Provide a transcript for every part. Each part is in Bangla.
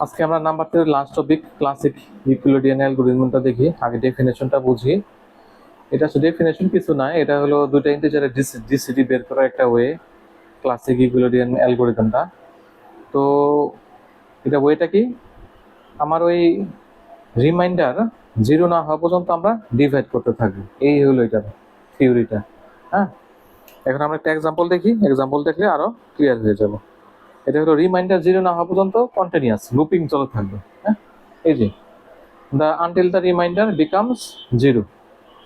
আজকে আমরা নাম্বার 3 লাস্ট টপিক ক্লাসিক ইকুইলিডিয়ান অ্যালগরিদমটা দেখি। আগে ডেফিনেশনটা বুঝি। এটা হচ্ছে ডেফিনেশন কিছু না, এটা হলো দুইটা ইন্টিজারের জিসিডি বের করার একটা ওয়ে, ক্লাসিক ইকুইলিডিয়ান অ্যালগরিদমটা। তো এটা ওয়েটা কি, আমার ওই রিমাইন্ডার জিরো না হওয়া পর্যন্ত আমরা ডিভাইড করতে থাকবো, এই হলো এটার থিওরিটা। হ্যাঁ, এখন আমরা একটা এক্সাম্পল দেখি, এক্সাম্পল দেখলে আরো ক্লিয়ার হয়ে যাবো। এটা হলো রিমাইন্ডার জিরো না হওয়া পর্যন্ত কন্টিনিউয়াস লুপিং চলতে থাকবে। হ্যাঁ, এই যে until the reminder becomes zero,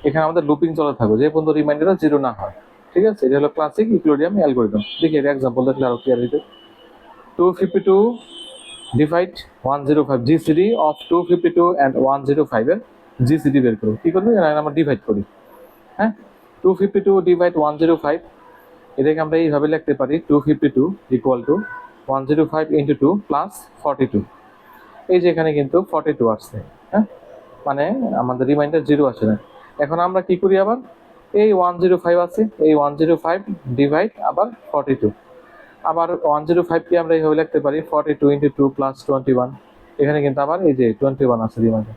এখানে আমাদের লুপিং চলতে থাকবে যে পর্যন্ত রিমাইন্ডার জিরো না হয়। ঠিক আছে, এটা হলো ক্লাসিক ইউক্লিডিয়ান অ্যালগরিদম। দেখি এর এক্সাম্পল দেখলে আরো ক্লিয়ার হইতে। 252 ডিভাইড 105, জিসিডি অফ 252 and 105 এর জিসিডি বের করব। কি করবো, আমরা ডিভাইড করি। হ্যাঁ, 252 ডিভাইড 105, এটাকে আমরা এইভাবে লিখতে পারি 252 ইকুয়াল টু 105 ইন্টু 2 প্লাস 42। এই যে এখানে কিন্তু 42 আসছে। হ্যাঁ, মানে আমাদের রিমাইন্ডার জিরো আসে না। এখন আমরা কি করি, আবার এই 105 আছে, এই 105 ডিভাইড আবার 42, আবার 105 কে আমরা এইভাবে লিখতে পারি 42 ইন্টু 2 প্লাস 21। এখানে কিন্তু আবার এই যে 21 আছে রিমাইন্ডার।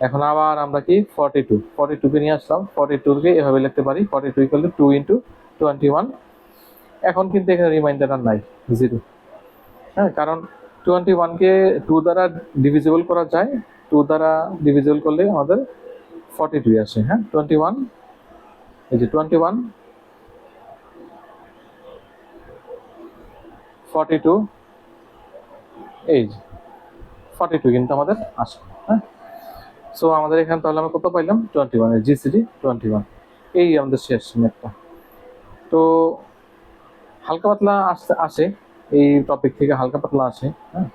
এখন আবার আমরা কি 42 কে নিয়ে আসলাম, 42 কে এভাবে লিখতে পারি 42 ইকুয়াল টু 2 ইন্টু 21। এখন কিন্তু এখানে রিমাইন্ডার আর নাই, জিরো। হ্যাঁ, কারণ 21 কে 2 দ্বারা ডিভিজিবল করা যায়, 2 দ্বারা ডিভিজিবল করলে আমাদের 42 আসে। হ্যাঁ, 21, এই যে 21 42, এই যে 42 কিন্তু আমাদের আসে। হ্যাঁ, সো আমাদের এখানে তাহলে আমরা কত পাইলাম, 21 এর জিসিডি 21। এই আমাদের শেষ ম্যাথটা। তো হালকা পাতলা আসে এই টপিক থেকে, হালকা পাতলা আসে। হ্যাঁ,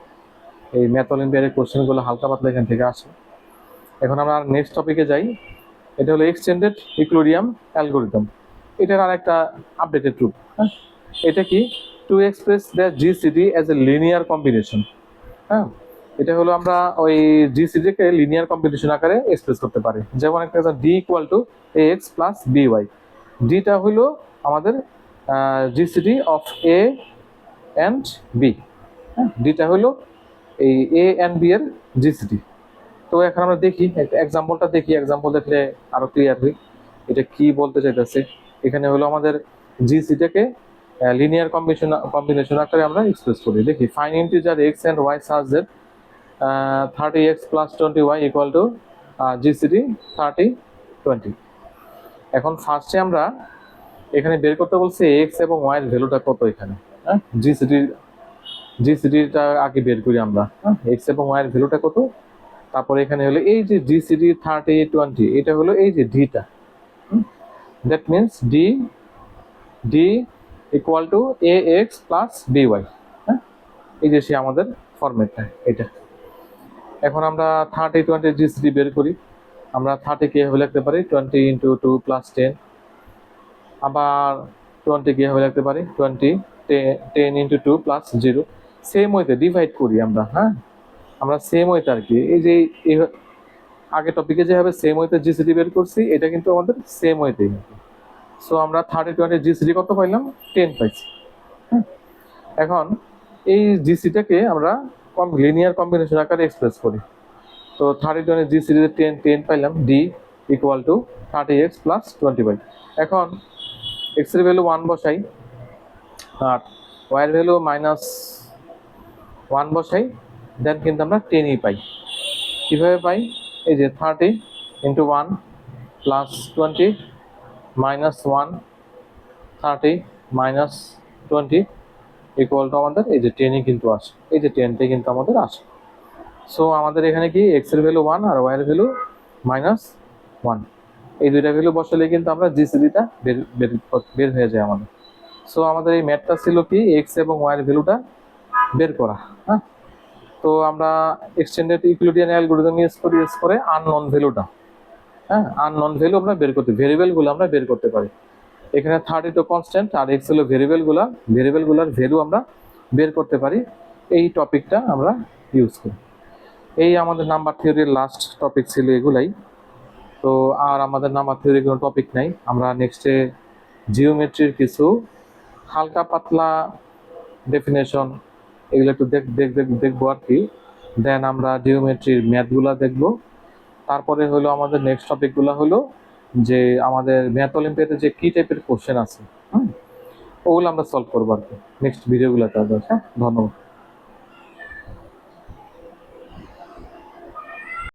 এই ম্যাথ অলিম্পিয়াডের কোশ্চেনগুলো হালকা পাতলা এখান থেকে আসে। এখন আমরা নেক্সট টপিকে যাই। এটা হলো এক্সটেন্ডেড ইউক্লিডিয়ান অ্যালগরিদম। এটার আর একটা আপডেটেড রূপ। হ্যাঁ, এটা কি, to express the GCD as a linear combination. হ্যাঁ, এটা হলো আমরা ওই জিসিডি কে লিনিয়ার কম্বিনেশন আকারে এক্সপ্রেস করতে পারি। যেমন একটা D equal to A X plus B Y. ডিটা হলো আমাদের GCD of A and B. হ্যাঁ, ডিটা হলো এই এ অ্যান্ড বি এর জিসিডি। তো এখন আমরা দেখি একটা এক্সাম্পলটা দেখি, এক্সাম্পল দেখলে আরো ক্লিয়ার হয় এটা কি বলতে চাইতেছে। এখানে হলো আমাদের জিসিটাকে লিনিয়ার কম্বিনেশন আকারে আমরা এক্সপ্রেস করি। দেখি, find integer x and y such that 30x plus 20y equal to GCD 30 20। এখন ফার্স্টে আমরা এখানে বের করতে বলছি এক্স এবং ওয়াই এর ভ্যালুটা কত এখানে। হ্যাঁ, জিসিডিটা আগে বের করি আমরা। হ্যাঁ, এক্স এবং ওয়াই এর ভ্যালুটা কত, তারপরে এখানে হলো এই যে জিসিডি 30 20, এটা হলো এই যে ডিটা। That means D equal to A X plus B Y. হ্যাঁ, এই যে সে আমাদের ফরম্যাটটা এটা। এখন আমরা 30 20 জিসিডি বের করি। আমরা 30 কে এভাবে লিখতে পারি 20 ইন্টু 2 প্লাস 10, আবার 20 কে এভাবে লিখতে পারি 20 10 ইন্টু 2 প্লাস 0। সেম ওয়েতে ডিভাইড করি আমরা। হ্যাঁ, আমরা সেম ওয়েতে আর কি, এই যে আগে টপিকে যেভাবে সেম ওয়েতে জিসিডি বের করছি, এটা কিন্তু আমাদের সেম ওয়েতেই। সো আমরা 30 20 জিসিডি কত পাইলাম, 10 পাইছি। এখন এই জিসিটাকে আমরা লিনিয়ার কম্বিনেশন আকারে এক্সপ্রেস করি। তো 30 20 জিসিডি 10 10 পাইলাম, D equal two 30x plus 25। এখন এক্স এর ভ্যালু 1 বসাই আর ওয়াই এর ভ্যালু -1 বসাই, দেন কিন্তু আমরা 10ই পাই। কিভাবে পাই, এই যে 30 into 1 plus 20 minus 1, 30 minus 20 equal to আমাদের এই যে 10ই কিন্তু আসে, এই যে 10টাই কিন্তু আমাদের আসে। সো আমাদের এখানে কি এক্স এর ভ্যালু 1 আর ওয়াই এর ভ্যালু -1, এই দুইটা ভ্যালু বসালে কিন্তু আমরা জিসিডিটা বের হয়ে যায় আমাদের। সো আমাদের এই ম্যাথটা ছিল কি, এক্স এবং ওয়াই এর ভ্যালুটা বের করা। হ্যাঁ, তো আমরা এক্সটেন্ডেড ইউক্লিডিয়ান অ্যালগরিদম ইউজ করে আননোন ভ্যালুটা, হ্যাঁ, আননোন ভ্যালু আমরা বের করতে, ভেরিয়েবলগুলো আমরা বের করতে পারি। এখানে 30 তো কনস্ট্যান্ট আর এক্স হলো ভেরিয়েবলগুলোর ভ্যালু আমরা বের করতে পারি। এই টপিকটা আমরা ইউজ করি। এই আমাদের নাম্বার থিওরির লাস্ট টপিক ছিল এগুলাই। তো আর আমাদের নাম্বার থিওরি কোনো টপিক নাই। আমরা নেক্সটে জিওমেট্রির কিছু হালকা পাতলা ডেফিনেশন এগুলো একটু দেখবো আর কি। দেন আমরা জিওমেট্রির ম্যাথগুলা দেখব। তারপরে হলো আমাদের নেক্সট টপিকগুলো হলো যে আমাদের ম্যাথ অলিম্পিয়াডে যে কি টাইপের কোশ্চেন আছে, ওগুলো আমরা সলভ করবো আর কি নেক্সট ভিডিওগুলোতে। হ্যাঁ, ধন্যবাদ।